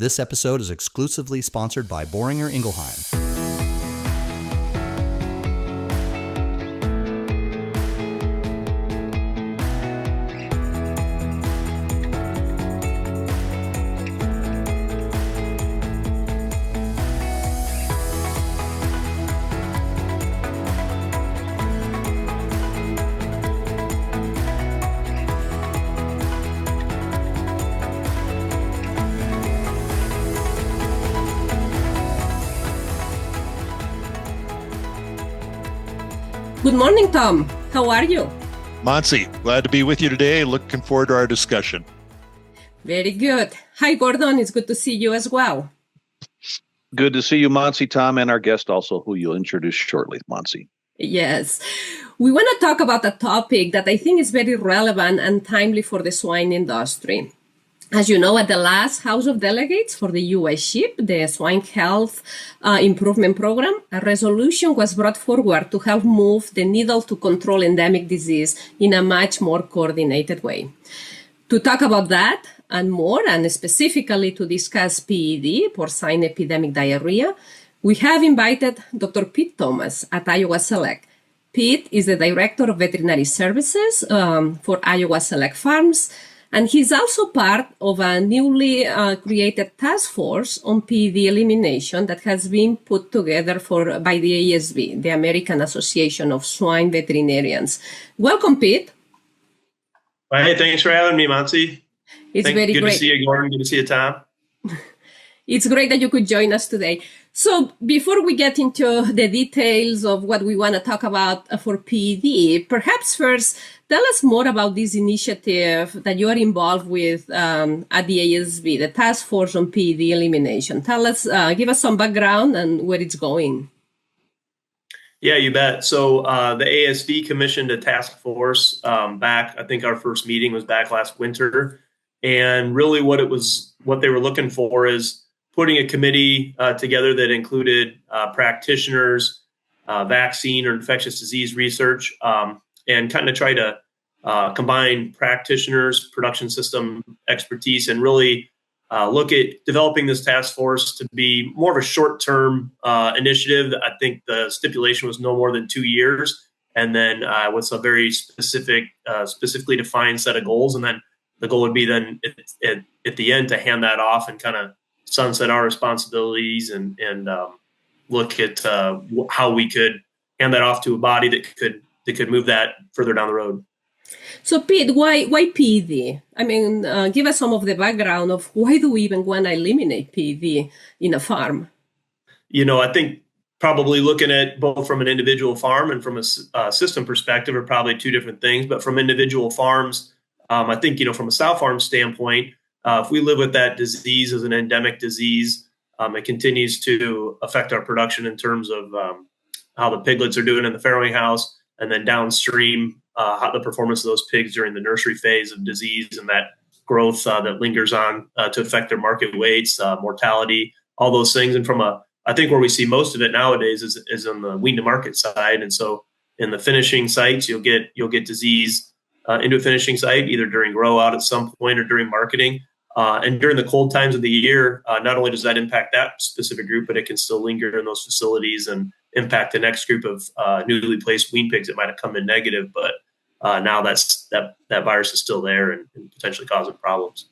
This episode is exclusively sponsored by Boehringer Ingelheim. Good morning, Tom. How are you? Monsi, glad to be with you today. Looking forward to our discussion. Very good. Hi, Gordon. It's good to see you as well. Good to see you, Monsi, Tom, and our guest also, who you'll introduce shortly, Monsi. Yes. We want to talk about a topic that I think is very relevant and timely for the swine industry. As you know, at the last House of Delegates for the U.S. SHIP, the Swine Health Improvement Program, a resolution was brought forward to help move the needle to control endemic disease in a much more coordinated way. To talk about that and more, and specifically to discuss PED, porcine epidemic diarrhea, we have invited Dr. Pete Thomas at Iowa Select. Pete is the Director of Veterinary Services for Iowa Select Farms, and he's also part of a newly created task force on PED elimination that has been put together by the ASV, the American Association of Swine Veterinarians. Welcome, Pete. Hey, thanks for having me, Monsi. It's very good great. Good to see you, Gordon. Good to see you, Tom. It's great that you could join us today. So before we get into the details of what we want to talk about for PED, perhaps first tell us more about this initiative that you are involved with at the ASV, the Task Force on PED Elimination. Tell us, give us some background and where it's going. Yeah, you bet. So the ASV commissioned a task force back. I think our first meeting was back last winter, and really what they were looking for is putting a committee together that included practitioners, vaccine or infectious disease research, and kind of try to combine practitioners, production system expertise, and really look at developing this task force to be more of a short-term initiative. I think the stipulation was no more than 2 years, and then with a very specifically defined set of goals. And then the goal would be then at the end to hand that off and kind of sunset our responsibilities and look at how we could hand that off to a body that could move that further down the road. So, Pete, why PED? I mean, give us some of the background of why do we even want to eliminate PED in a farm? I think probably looking at both from an individual farm and from a system perspective are probably two different things. But from individual farms, I think, from a sow farm standpoint, if we live with that disease as an endemic disease, it continues to affect our production in terms of how the piglets are doing in the farrowing house, and then downstream, how the performance of those pigs during the nursery phase of disease and that growth that lingers on to affect their market weights, mortality, all those things. And I think where we see most of it nowadays is on the wean to market side. And so in the finishing sites, you'll get disease into a finishing site, either during grow out at some point or during marketing. And during the cold times of the year, not only does that impact that specific group, but it can still linger in those facilities and impact the next group of newly placed wean pigs that might have come in negative. But now that virus is still there and potentially causing problems.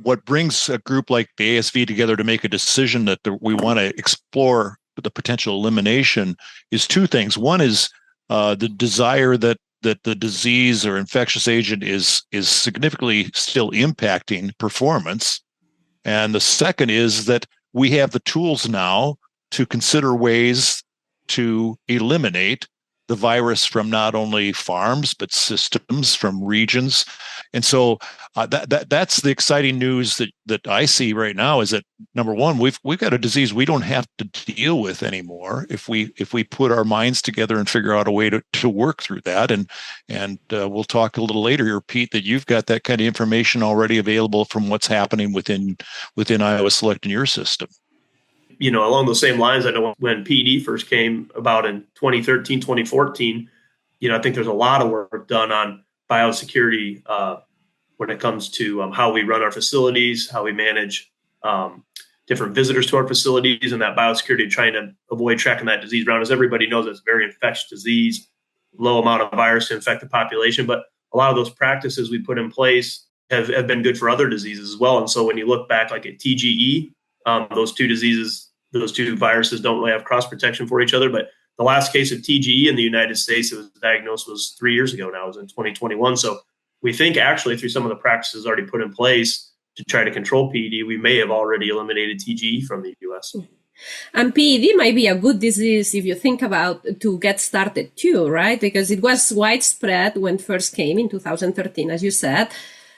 What brings a group like the ASV together to make a decision that we want to explore the potential elimination is two things. One is the desire that the disease or infectious agent is significantly still impacting performance. And the second is that we have the tools now to consider ways to eliminate the virus from not only farms, but systems, from regions. And so that's the exciting news that I see right now, is that, number one, we've got a disease we don't have to deal with anymore if we put our minds together and figure out a way to work through that. And we'll talk a little later here, Pete, that you've got that kind of information already available from what's happening within Iowa Select in your system. Along those same lines, I know when PED first came about in 2013, 2014, I think there's a lot of work done on biosecurity when it comes to how we run our facilities, how we manage different visitors to our facilities, and that biosecurity trying to avoid tracking that disease around. As everybody knows, it's a very infectious disease, low amount of virus to infect the population. But a lot of those practices we put in place have been good for other diseases as well. And so when you look back like at TGE, those two viruses don't really have cross protection for each other. But the last case of TGE in the United States, it was diagnosed, was 3 years ago now. It was in 2021. So we think actually through some of the practices already put in place to try to control PED, we may have already eliminated TGE from the U.S. And PED might be a good disease if you think about to get started too, right? Because it was widespread when it first came in 2013, as you said.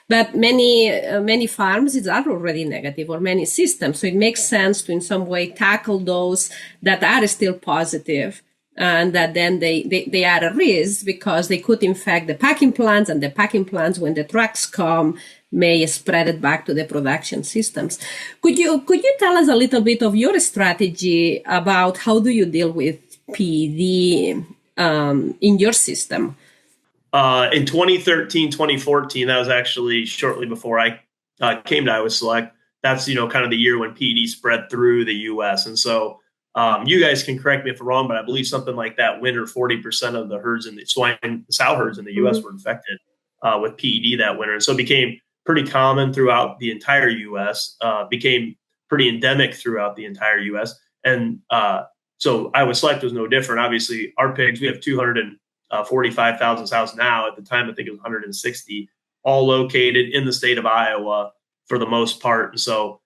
But many farms are already negative, or many systems. So it makes sense to in some way tackle those that are still positive, and that then they are at risk because they could infect the packing plants, and the packing plants, when the trucks come, may spread it back to the production systems. Could you tell us a little bit of your strategy about how do you deal with PED in your system? In 2013, 2014, that was actually shortly before I came to Iowa Select. That's, kind of the year when PED spread through the U.S. And so you guys can correct me if I'm wrong, but I believe something like that winter, 40% of the herds in the swine, sow herds in the U.S. were infected with PED that winter. And so it became pretty common throughout the entire U.S., became pretty endemic throughout the entire U.S. And so Iowa Select was no different. Obviously, our pigs, we have 245,000 sows now. At the time, I think it was 160, all located in the state of Iowa for the most part. And so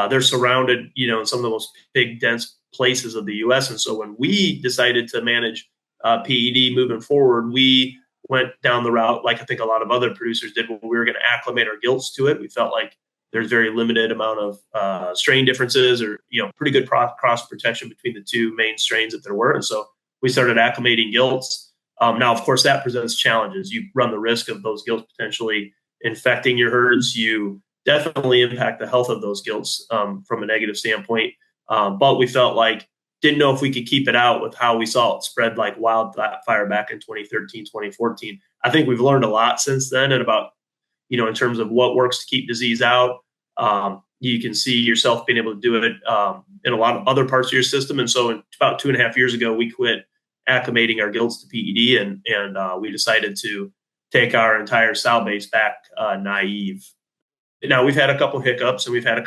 they're surrounded, in some of the most pig dense places of the U.S. And so when we decided to manage PED moving forward, we went down the route, like I think a lot of other producers did, where we were going to acclimate our gilts to it. We felt like there's very limited amount of strain differences, or, pretty good cross protection between the two main strains that there were. And so we started acclimating gilts. Now, of course, that presents challenges. You run the risk of those gilts potentially infecting your herds. You definitely impact the health of those gilts from a negative standpoint. But we felt like, didn't know if we could keep it out with how we saw it spread like wildfire back in 2013, 2014. I think we've learned a lot since then, and about, in terms of what works to keep disease out. You can see yourself being able to do it in a lot of other parts of your system. And so about 2.5 years ago, we quit acclimating our gilts to PED, and we decided to take our entire sow base back naive. Now, we've had a couple hiccups, and we've had, I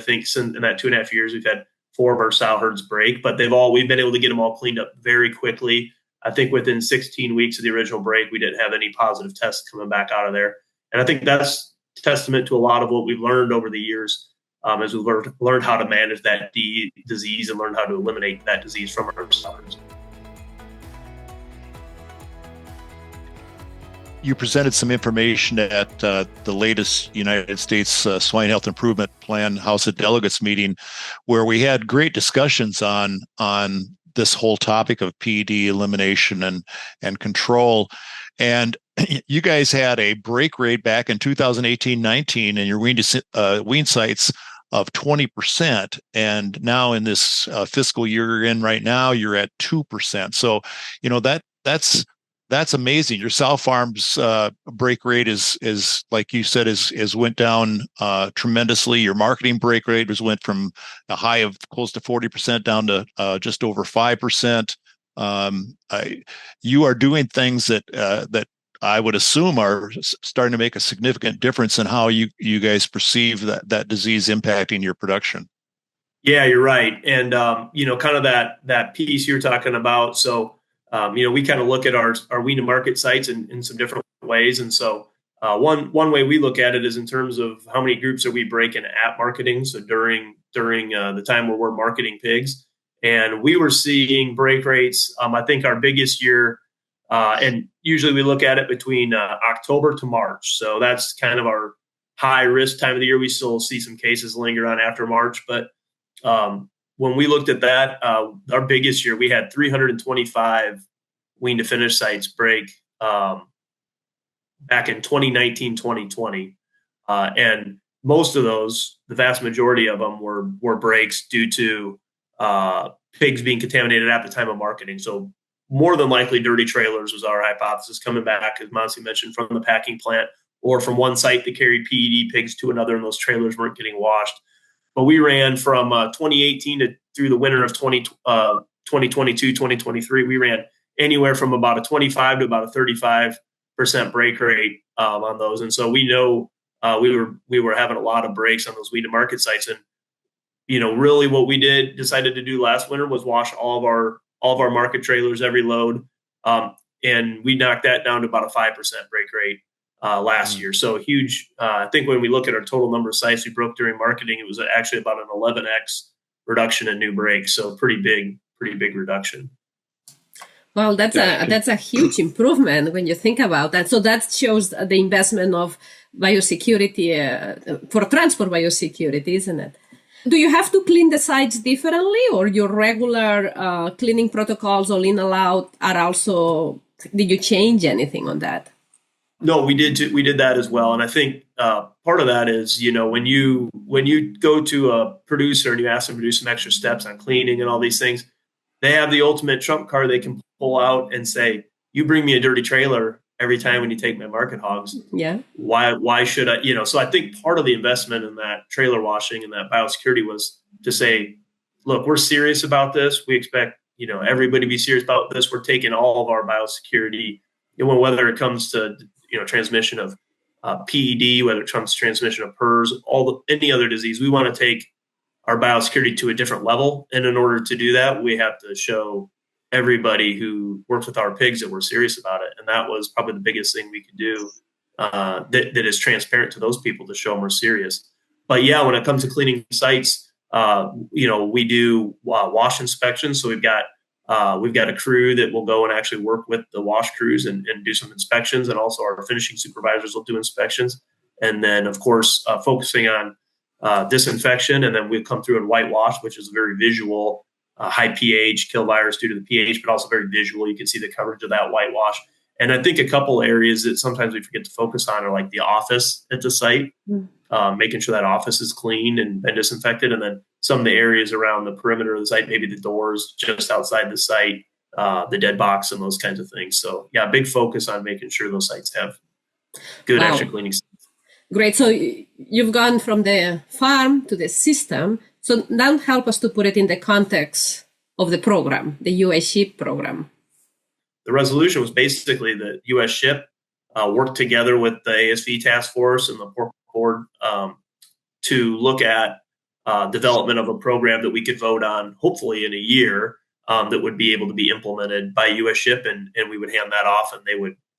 think, in that 2.5 years, we've had 4 of our sow herds break, but we've been able to get them all cleaned up very quickly. I think within 16 weeks of the original break, we didn't have any positive tests coming back out of there. And I think that's testament to a lot of what we've learned over the years as we've learned how to manage that disease and learn how to eliminate that disease from our sow herds. You presented some information at the latest United States Swine Health Improvement Plan House of Delegates meeting, where we had great discussions on this whole topic of PED elimination and control. And you guys had a break rate back in 2018-19 in your wean sites of 20%. And now in this fiscal year you're in right now, you're at 2%. So, that's amazing. Your sow farm's break rate is like you said, is went down tremendously. Your marketing break rate went from a high of close to 40% down to just over 5%. You are doing things that I would assume are starting to make a significant difference in how you guys perceive that disease impacting your production. Yeah, you're right. And, kind of that piece you're talking about. So, we kind of look at our wean to market sites in some different ways. And so one way we look at it is in terms of how many groups are we breaking at marketing. So during the time where we're marketing pigs, and we were seeing break rates. I think our biggest year, and usually we look at it between October to March. So that's kind of our high risk time of the year. We still see some cases linger on after March, but when we looked at that, our biggest year, we had 325 wean to finish sites break back in 2019, 2020. And most of those, the vast majority of them were breaks due to pigs being contaminated at the time of marketing. So more than likely dirty trailers was our hypothesis, coming back, as Monsi mentioned, from the packing plant or from one site that carried PED pigs to another, and those trailers weren't getting washed. But we ran from 2018 through the winter of 2022, 2023. We ran anywhere from about a 25 to about a 35% break rate on those. And so we know we were having a lot of breaks on those weed to market sites. And, really what we decided to do last winter was wash all of our market trailers, every load. And we knocked that down to about a 5% break rate last year. So huge. I think when we look at our total number of sites we broke during marketing, it was actually about an 11x reduction in new breaks. So pretty big reduction. Well, that's a huge improvement when you think about that. So that shows the investment of biosecurity for transport biosecurity, isn't it? Do you have to clean the sites differently, or your regular cleaning protocols, all in, all out, are also? Did you change anything on that? No, we did that as well, and I think part of that is when you go to a producer and you ask them to do some extra steps on cleaning and all these things, they have the ultimate trump card they can pull out and say, "You bring me a dirty trailer every time when you take my market hogs. Yeah. Why should I?" So I think part of the investment in that trailer washing and that biosecurity was to say, "Look, we're serious about this. We expect everybody to be serious about this. We're taking all of our biosecurity, whether it comes to transmission of PED, whether it comes to transmission of PRRS, any other disease. We want to take our biosecurity to a different level. And in order to do that, we have to show everybody who works with our pigs that we're serious about it." And that was probably the biggest thing we could do that is transparent to those people to show them we're serious. But yeah, when it comes to cleaning sites, we do wash inspections. So we've got a crew that will go and actually work with the wash crews and do some inspections. And also our finishing supervisors will do inspections. And then, of course, focusing on disinfection. And then we come through and whitewash, which is a very visual, high pH, kill virus due to the pH, but also very visual. You can see the coverage of that whitewash. And I think a couple areas that sometimes we forget to focus on are like the office at the site, making sure that office is clean and disinfected. And then some of the areas around the perimeter of the site, maybe the doors just outside the site, the dead box and those kinds of things. So yeah, big focus on making sure those sites have good extra cleaning. Great. So you've gone from the farm to the system. So now help us to put it in the context of the program, the U.S. SHIP program. The resolution was basically the U.S. SHIP worked together with the ASV task force and the pork board to look at development of a program that we could vote on, hopefully in a year, that would be able to be implemented by U.S. SHIP, and we would hand that off, and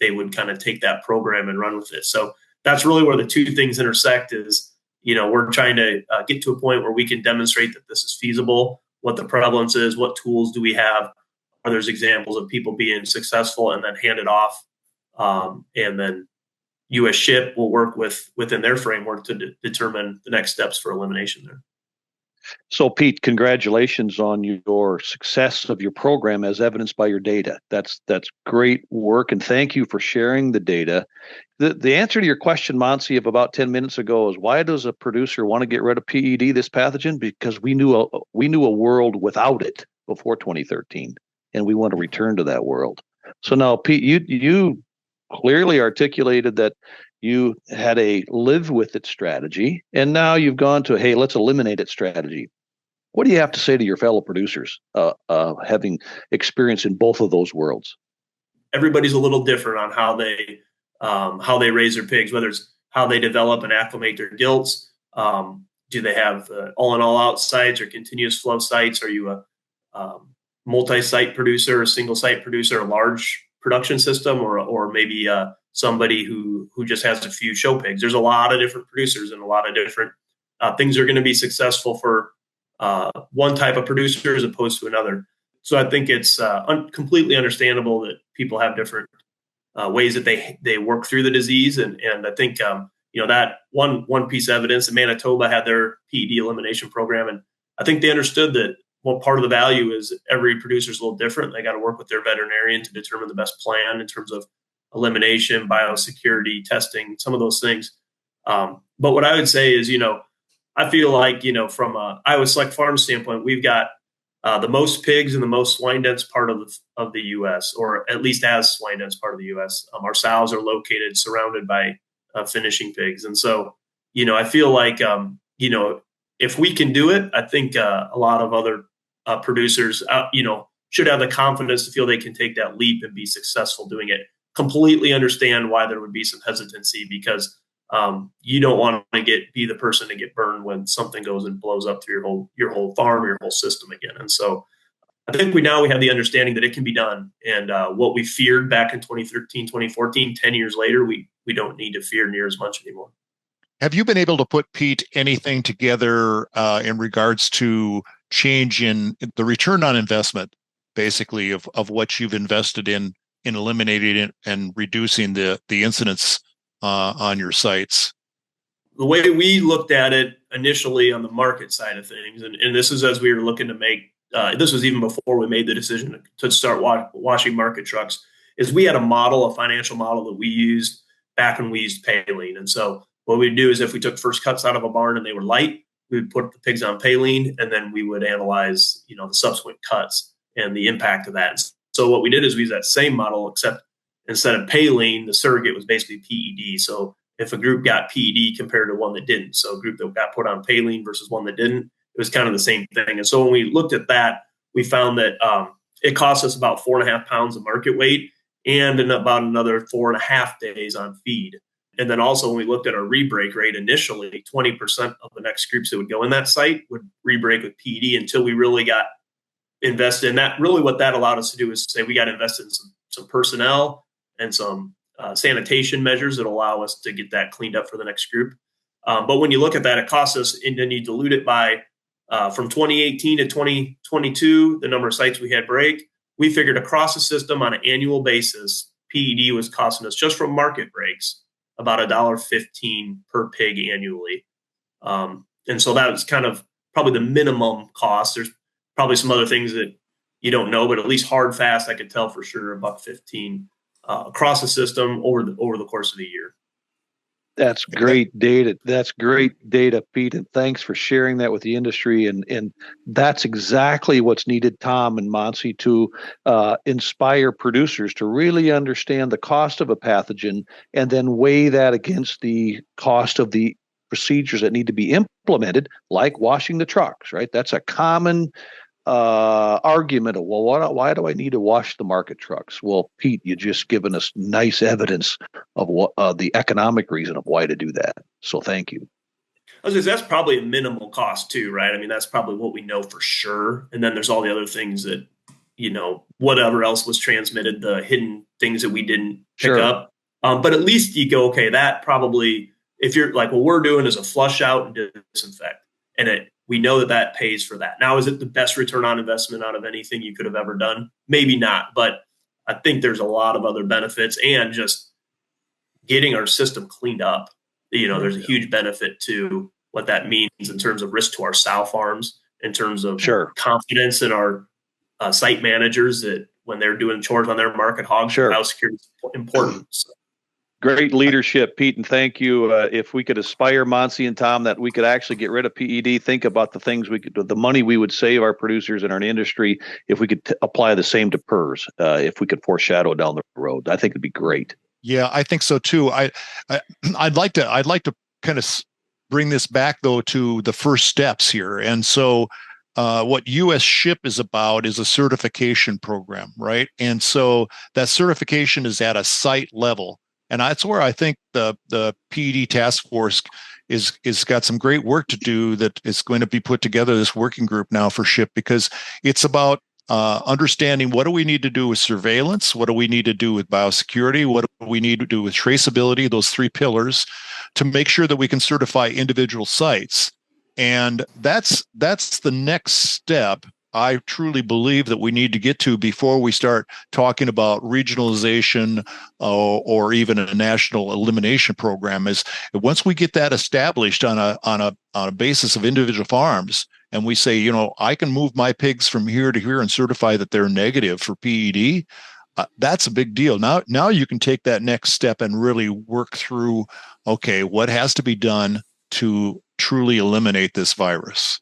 they would kind of take that program and run with it. So that's really where the two things intersect is, we're trying to get to a point where we can demonstrate that this is feasible, what the prevalence is, what tools do we have, are there examples of people being successful, and then hand it off. And then U.S. SHIP will work within their framework to determine the next steps for elimination there. So, Pete, congratulations on your success of your program as evidenced by your data. That's great work, and thank you for sharing the data. The answer to your question, Monsi, of about 10 minutes ago is, why does a producer want to get rid of PED, this pathogen? Because we knew a world without it before 2013, and we want to return to that world. So now, Pete, you clearly articulated that you had a live with it strategy, and now you've gone to, hey, let's eliminate it strategy. What do you have to say to your fellow producers, having experience in both of those worlds? Everybody's a little different on how they raise their pigs, whether it's how they develop and acclimate their gilts. Do they have all in all out sites or continuous flow sites? Are you a multi-site producer, a single site producer, a large production system, or maybe somebody who just has a few show pigs? There's a lot of different producers and a lot of different things are going to be successful for one type of producer as opposed to another. So I think it's completely understandable that people have different ways that they work through the disease. And I think, that one piece of evidence, that Manitoba had their PED elimination program. And I think they understood that what part of the value is every producer is a little different. They got to work with their veterinarian to determine the best plan in terms of elimination, biosecurity, testing, some of those things. But what I would say is, I feel like, from a Iowa Select Farm standpoint, we've got the most pigs in the most swine dense part of the U.S., or at least as swine dense part of the U.S. Our sows are located surrounded by finishing pigs. And so, I feel like, if we can do it, I think a lot of other producers, should have the confidence to feel they can take that leap and be successful doing it. Completely understand why there would be some hesitancy, because you don't want to be the person to get burned when something goes and blows up through your whole farm or your whole system again. And so I think we have the understanding that it can be done. And what we feared back in 2013, 2014, 10 years later, we don't need to fear near as much anymore. Have you been able to put, Pete, anything together in regards to change in the return on investment, basically, of what you've invested in eliminating it and reducing the incidence on your sites? The way we looked at it initially on the market side of things, and this is as we were looking to make, this was even before we made the decision to start washing market trucks, is we had a financial model that we used back when we used Paline. And so what we'd do is if we took first cuts out of a barn and they were light, we would put the pigs on Paline, and then we would analyze, the subsequent cuts and the impact of that. So what we did is we used that same model, except instead of Paline, the surrogate was basically PED. So if a group got PED compared to one that didn't, so a group that got put on Paline versus one that didn't, it was kind of the same thing. And so when we looked at that, we found that it cost us about 4.5 pounds of market weight and in about another 4.5 days on feed. And then also when we looked at our rebreak rate initially, 20% of the next groups that would go in that site would rebreak with PED until we really got invested. And that really what that allowed us to do is say we got invested in some personnel and some sanitation measures that allow us to get that cleaned up for the next group. But when you look at that, it costs us, and then you dilute it by from 2018 to 2022, the number of sites we had break, we figured across the system on an annual basis, PED was costing us just from market breaks about $1.15 per pig annually. And so that was kind of probably the minimum cost. There's probably some other things that you don't know, but at least hard, fast, I could tell for sure $1.15 across the system over the course of the year. That's great data. That's great data, Pete. And thanks for sharing that with the industry. And that's exactly what's needed, Tom and Monsi, to inspire producers to really understand the cost of a pathogen and then weigh that against the cost of the procedures that need to be implemented, like washing the trucks, right? That's a common argument of, well, why do I need to wash the market trucks? Well, Pete, you just given us nice evidence of what the economic reason of why to do that. So thank you. I was gonna say, that's probably a minimal cost too, right? I mean, that's probably what we know for sure. And then there's all the other things that, whatever else was transmitted, the hidden things that we didn't pick up. But at least you go, okay, that probably, if you're like, what we're doing is a flush out and disinfect. And we know that pays for that. Now, is it the best return on investment out of anything you could have ever done? Maybe not, but I think there's a lot of other benefits, and just getting our system cleaned up. There's a huge benefit to what that means in terms of risk to our sow farms, in terms of confidence in our site managers that when they're doing chores on their market hogs, biosecurity is important. So. Great leadership, Pete, and thank you. If we could aspire, Monsi and Tom, that we could actually get rid of PED, think about the things the money we would save our producers and our industry if we could apply the same to PRRS, if we could foreshadow down the road. I think it'd be great. Yeah, I think so too. I'd like to kind of bring this back though to the first steps here, and so. What U.S. SHIP is about is a certification program, right? And so that certification is at a site level. And that's where I think the PED task force is got some great work to do, that is going to be put together, this working group now for SHIP, because it's about understanding what do we need to do with surveillance, what do we need to do with biosecurity, what do we need to do with traceability, those three pillars, to make sure that we can certify individual sites. And that's the next step I truly believe that we need to get to before we start talking about regionalization or even a national elimination program. Is once we get that established on a basis of individual farms, and we say, I can move my pigs from here to here and certify that they're negative for PED. That's a big deal. Now you can take that next step and really work through, okay, what has to be done to truly eliminate this virus.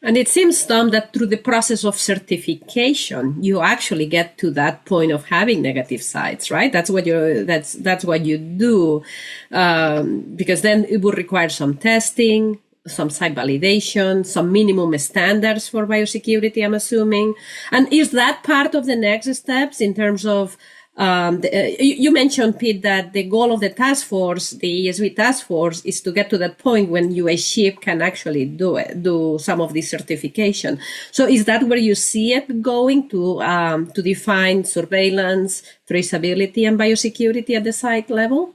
And it seems, Tom, that through the process of certification, you actually get to that point of having negative sites, right? That's what you do, because then it would require some testing. some site validation, some minimum standards for biosecurity, I'm assuming. And is that part of the next steps in terms of you mentioned, Pete, that the goal of the task force, the ESV task force, is to get to that point when US ship can actually do some of this certification. So is that where you see it going to define surveillance, traceability, and biosecurity at the site level?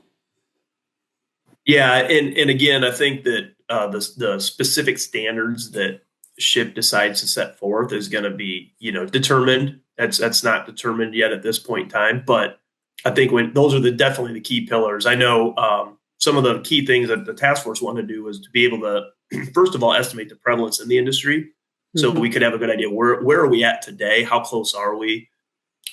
Yeah, and again, I think that the specific standards that SHIP decides to set forth is going to be, determined. That's not determined yet at this point in time, but I think those are definitely the key pillars. I know some of the key things that the task force wanted to do was to be able to, first of all, estimate the prevalence in the industry, so we could have a good idea where are we at today, how close are we.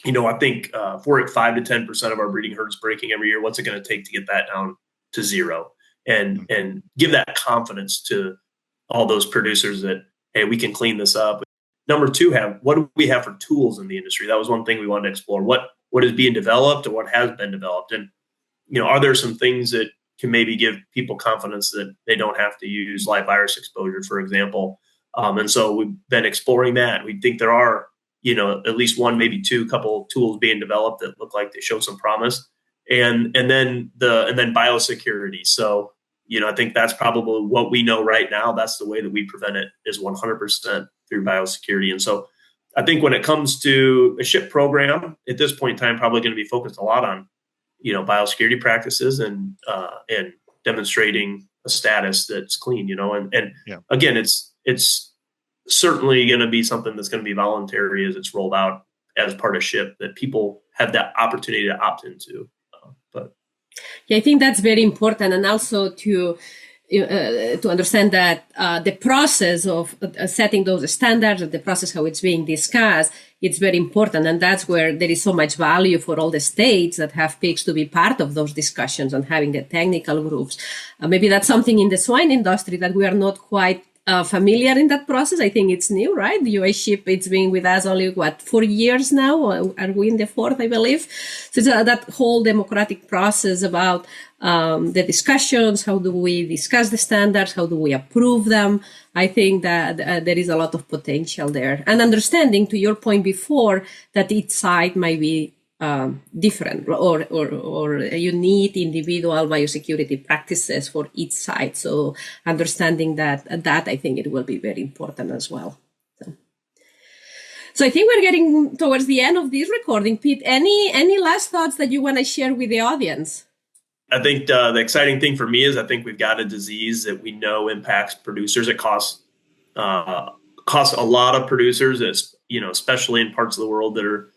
I think if we're at 5 to 10% of our breeding herds breaking every year, what's it going to take to get that down to zero, and give that confidence to all those producers that, hey, we can clean this up. Number two, what do we have for tools in the industry? That was one thing we wanted to explore. What is being developed or what has been developed? And, are there some things that can maybe give people confidence that they don't have to use live virus exposure, for example? And so we've been exploring that. We think there are, at least one, maybe two, couple tools being developed that look like they show some promise. And then biosecurity. So, I think that's probably what we know right now. That's the way that we prevent it, is 100% through biosecurity. And so I think when it comes to a SHIP program at this point in time, probably going to be focused a lot on, biosecurity practices and demonstrating a status that's clean, Again, it's certainly going to be something that's going to be voluntary as it's rolled out as part of SHIP, that people have that opportunity to opt into. Yeah, I think that's very important, and also to understand that the process of setting those standards and the process how it's being discussed, it's very important, and that's where there is so much value for all the states that have pigs to be part of those discussions and having the technical groups. Maybe that's something in the swine industry that we are not quite familiar in that process. I think it's new, right? The US ship, it's been with us only, 4 years now? Are we in the fourth, I believe? So that whole democratic process about the discussions, how do we discuss the standards, how do we approve them? I think that there is a lot of potential there. And understanding, to your point before, that each site might be different, or you need individual biosecurity practices for each site. So understanding that I think it will be very important as well. So I think we're getting towards the end of this recording. Pete, any last thoughts that you want to share with the audience? I think the exciting thing for me is I think we've got a disease that we know impacts producers. It costs a lot of producers, especially in parts of the world that are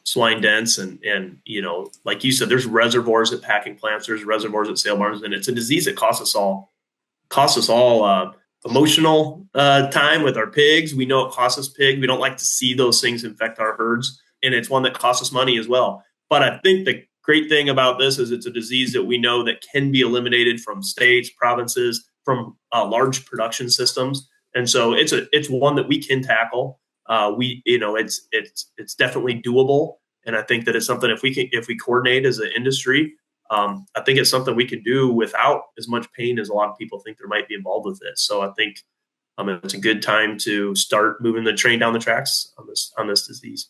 swine dense, and like you said, there's reservoirs at packing plants, there's reservoirs at sale barns, and it's a disease that costs us all emotional time with our pigs. We know it costs us pig. We don't like to see those things infect our herds, and it's one that costs us money as well. But I think the great thing about this is it's a disease that we know that can be eliminated from states, provinces, from large production systems, and so it's one that we can tackle. It's definitely doable, and I think that it's something if we coordinate as an industry, I think it's something we can do without as much pain as a lot of people think there might be involved with it. So I think it's a good time to start moving the train down the tracks on this disease.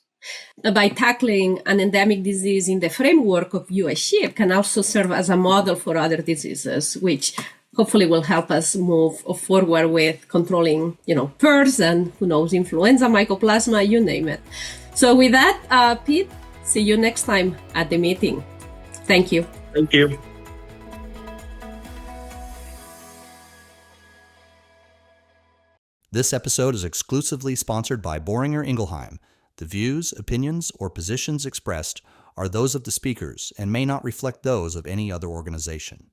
By tackling an endemic disease in the framework of US ship can also serve as a model for other diseases, which hopefully will help us move forward with controlling, PRRS and who knows, influenza, mycoplasma, you name it. So with that, Pete, see you next time at the meeting. Thank you. Thank you. This episode is exclusively sponsored by Boehringer Ingelheim. The views, opinions, or positions expressed are those of the speakers and may not reflect those of any other organization.